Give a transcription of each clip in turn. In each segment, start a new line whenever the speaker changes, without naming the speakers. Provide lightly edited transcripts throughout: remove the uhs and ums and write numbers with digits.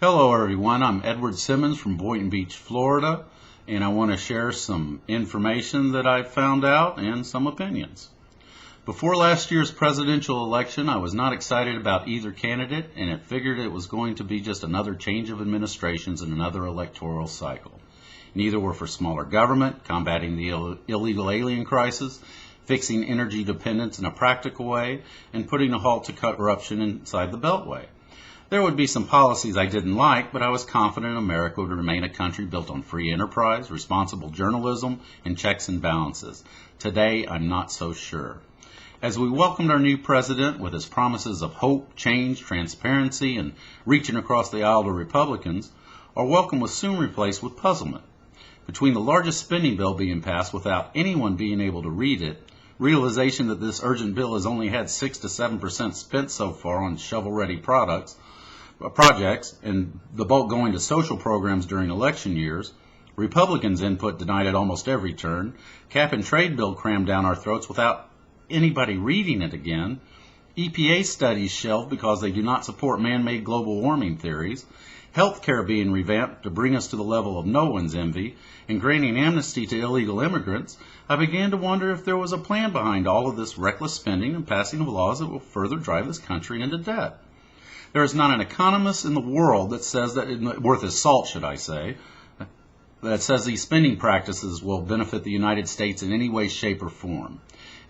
Hello everyone, I'm Edward Simmons from Boynton Beach, Florida, and I want to share some information that I've found out and some opinions. Before last year's presidential election, I was not excited about either candidate, and it figured it was going to be just another change of administrations and another electoral cycle. Neither were for smaller government, combating the illegal alien crisis, fixing energy dependence in a practical way, and putting a halt to corruption inside the Beltway. There would be some policies I didn't like, but I was confident America would remain a country built on free enterprise, responsible journalism, and checks and balances. Today, I'm not so sure. As we welcomed our new president with his promises of hope, change, transparency, and reaching across the aisle to Republicans, our welcome was soon replaced with puzzlement. Between the largest spending bill being passed without anyone being able to read it, realization that this urgent bill has only had 6 to 7% spent so far on shovel-ready projects, and the bulk going to social programs during election years, Republicans' input denied at almost every turn, cap and trade bill crammed down our throats without anybody reading it again, EPA studies shelved because they do not support man-made global warming theories, healthcare being revamped to bring us to the level of no one's envy, and granting amnesty to illegal immigrants, I began to wonder if there was a plan behind all of this reckless spending and passing of laws that will further drive this country into debt. There is not an economist in the world that says that, worth his salt, should I say, that says these spending practices will benefit the United States in any way, shape, or form.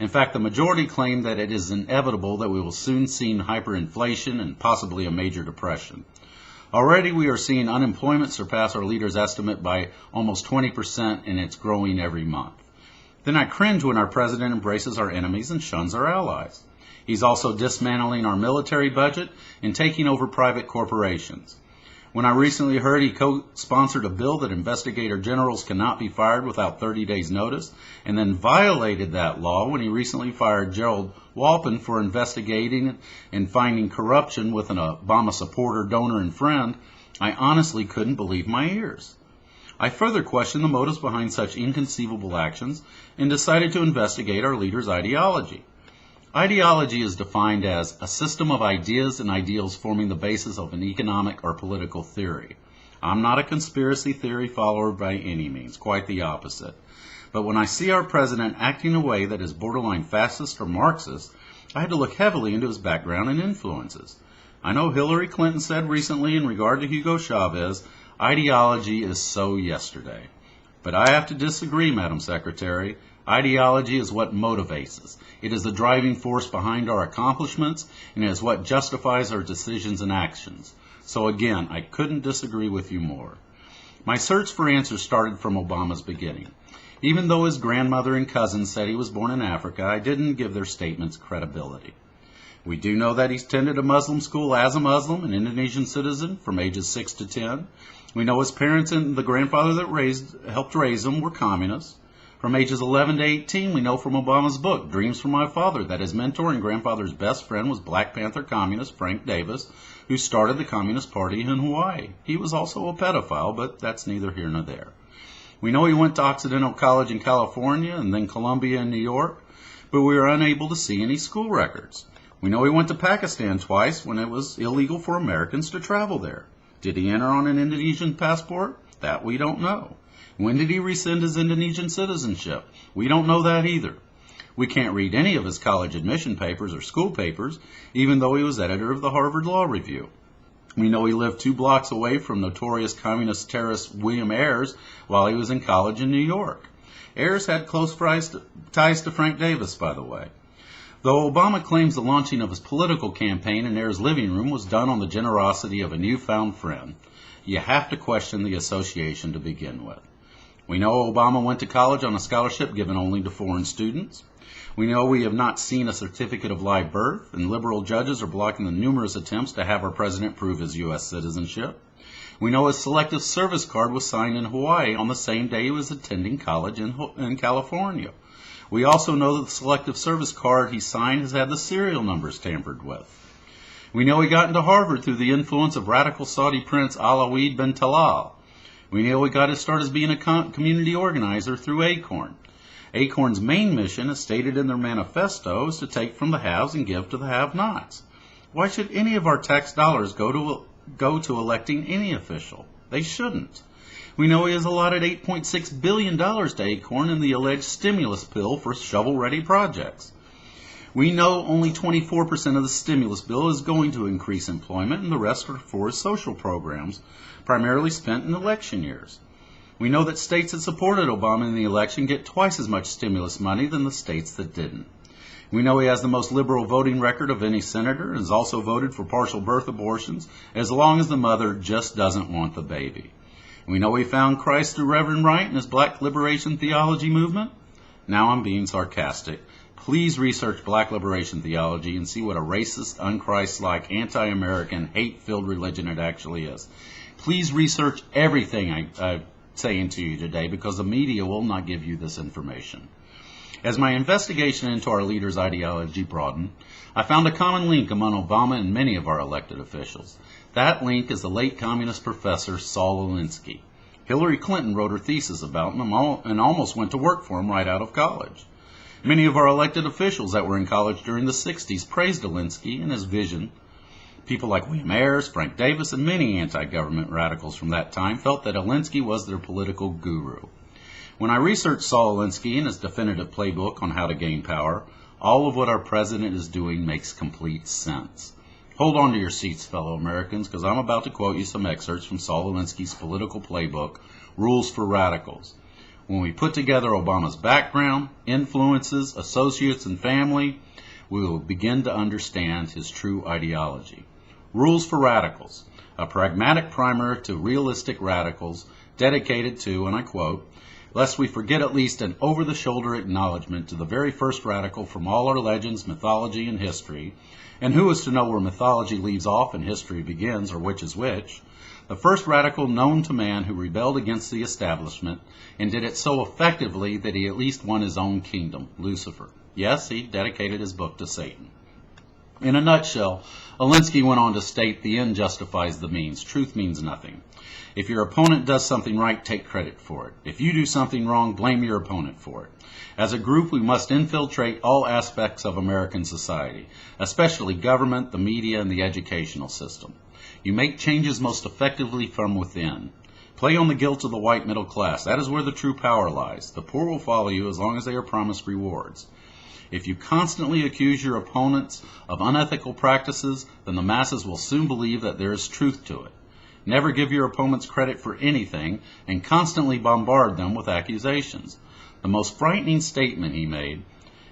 In fact, the majority claim that it is inevitable that we will soon see hyperinflation and possibly a major depression. Already we are seeing unemployment surpass our leader's estimate by almost 20%, and it's growing every month. Then I cringe when our president embraces our enemies and shuns our allies. He's also dismantling our military budget and taking over private corporations. When I recently heard he co-sponsored a bill that investigator generals cannot be fired without 30 days notice, and then violated that law when he recently fired Gerald Walpin for investigating and finding corruption with an Obama supporter, donor, and friend, I honestly couldn't believe my ears. I further questioned the motives behind such inconceivable actions and decided to investigate our leader's ideology. Ideology is defined as a system of ideas and ideals forming the basis of an economic or political theory. I'm not a conspiracy theory follower by any means, quite the opposite. But when I see our president acting in a way that is borderline fascist or Marxist, I had to look heavily into his background and influences. I know Hillary Clinton said recently in regard to Hugo Chavez, ideology is so yesterday. But I have to disagree, Madam Secretary. Ideology is what motivates us. It is the driving force behind our accomplishments, and it is what justifies our decisions and actions. So again, I couldn't disagree with you more. My search for answers started from Obama's beginning. Even though his grandmother and cousins said he was born in Africa, I didn't give their statements credibility. We do know that he's attended a Muslim school as a Muslim, an Indonesian citizen, from ages 6 to 10. We know his parents and the grandfather that helped raise him were communists. From ages 11 to 18, we know from Obama's book, Dreams from My Father, that his mentor and grandfather's best friend was Black Panther communist Frank Davis, who started the Communist Party in Hawaii. He was also a pedophile, but that's neither here nor there. We know he went to Occidental College in California and then Columbia in New York, but we were unable to see any school records. We know he went to Pakistan twice when it was illegal for Americans to travel there. Did he enter on an Indonesian passport? That we don't know. When did he rescind his Indonesian citizenship? We don't know that either. We can't read any of his college admission papers or school papers, even though he was editor of the Harvard Law Review. We know he lived 2 blocks away from notorious communist terrorist William Ayers while he was in college in New York. Ayers had close ties to Frank Davis, by the way. Though Obama claims the launching of his political campaign in Ayers' living room was done on the generosity of a newfound friend, you have to question the association to begin with. We know Obama went to college on a scholarship given only to foreign students. We know we have not seen a certificate of live birth, and liberal judges are blocking the numerous attempts to have our president prove his U.S. citizenship. We know his selective service card was signed in Hawaii on the same day he was attending college in California. We also know that the selective service card he signed has had the serial numbers tampered with. We know he got into Harvard through the influence of radical Saudi prince Alawid bin Talal. We know he got his start as being a community organizer through ACORN. ACORN's main mission, as stated in their manifesto, is to take from the haves and give to the have-nots. Why should any of our tax dollars go to go to electing any official. They shouldn't. We know he has allotted $8.6 billion to Acorn in the alleged stimulus bill for shovel-ready projects. We know only 24% of the stimulus bill is going to increase employment, and the rest are for social programs, primarily spent in election years. We know that states that supported Obama in the election get twice as much stimulus money than the states that didn't. We know he has the most liberal voting record of any senator and has also voted for partial birth abortions as long as the mother just doesn't want the baby. We know he found Christ through Reverend Wright and his Black liberation theology movement. Now I'm being sarcastic. Please research Black liberation theology and see what a racist, unchristlike, anti-American, hate-filled religion it actually is. Please research everything I'm saying to you today because the media will not give you this information. As my investigation into our leaders' ideology broadened, I found a common link among Obama and many of our elected officials. That link is the late communist professor Saul Alinsky. Hillary Clinton wrote her thesis about him and almost went to work for him right out of college. Many of our elected officials that were in college during the 60s praised Alinsky and his vision. People like William Ayers, Frank Davis, and many anti-government radicals from that time felt that Alinsky was their political guru. When I researched Saul Alinsky and his definitive playbook on how to gain power, all of what our president is doing makes complete sense. Hold on to your seats, fellow Americans, because I'm about to quote you some excerpts from Saul Alinsky's political playbook, Rules for Radicals. When we put together Obama's background, influences, associates, and family, we will begin to understand his true ideology. Rules for Radicals, a pragmatic primer to realistic radicals dedicated to, and I quote, lest we forget at least an over-the-shoulder acknowledgement to the very first radical from all our legends, mythology, and history, and who is to know where mythology leaves off and history begins, or which is which, the first radical known to man who rebelled against the establishment and did it so effectively that he at least won his own kingdom, Lucifer. Yes, he dedicated his book to Satan. In a nutshell, Alinsky went on to state the end justifies the means. Truth means nothing. If your opponent does something right, take credit for it. If you do something wrong, blame your opponent for it. As a group, we must infiltrate all aspects of American society, especially government, the media, and the educational system. You make changes most effectively from within. Play on the guilt of the white middle class. That is where the true power lies. The poor will follow you as long as they are promised rewards. If you constantly accuse your opponents of unethical practices, then the masses will soon believe that there is truth to it. Never give your opponents credit for anything and constantly bombard them with accusations. The most frightening statement he made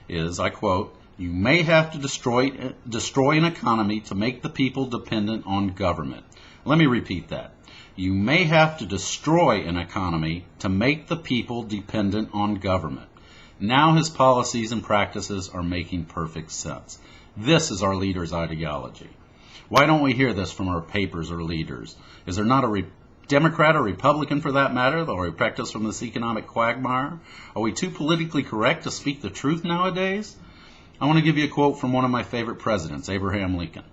is, I quote, you may have to destroy an economy to make the people dependent on government. Let me repeat that. You may have to destroy an economy to make the people dependent on government. Now his policies and practices are making perfect sense. This is our leader's ideology. Why don't we hear this from our papers or leaders? Is there not a Democrat or Republican for that matter that will protect us from this economic quagmire? Are we too politically correct to speak the truth nowadays? I want to give you a quote from one of my favorite presidents, Abraham Lincoln.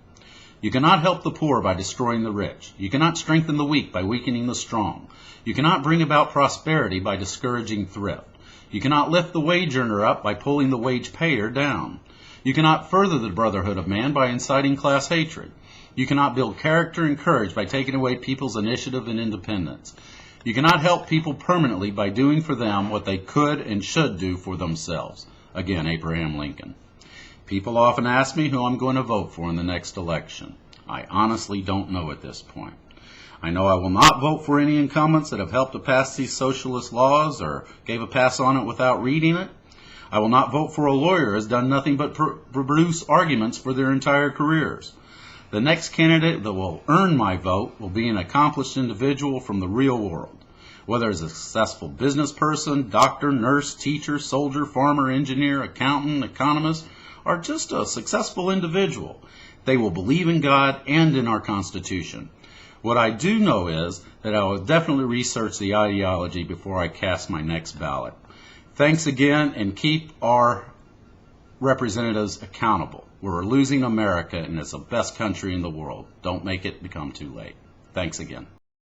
You cannot help the poor by destroying the rich. You cannot strengthen the weak by weakening the strong. You cannot bring about prosperity by discouraging thrift. You cannot lift the wage earner up by pulling the wage payer down. You cannot further the brotherhood of man by inciting class hatred. You cannot build character and courage by taking away people's initiative and independence. You cannot help people permanently by doing for them what they could and should do for themselves. Again, Abraham Lincoln. People often ask me who I'm going to vote for in the next election. I honestly don't know at this point. I know I will not vote for any incumbents that have helped to pass these socialist laws or gave a pass on it without reading it. I will not vote for a lawyer who has done nothing but produce arguments for their entire careers. The next candidate that will earn my vote will be an accomplished individual from the real world. Whether as a successful business person, doctor, nurse, teacher, soldier, farmer, engineer, accountant, economist, or just a successful individual, they will believe in God and in our Constitution. What I do know is that I will definitely research the ideology before I cast my next ballot. Thanks again, and keep our representatives accountable. We're losing America, and it's the best country in the world. Don't make it become too late. Thanks again.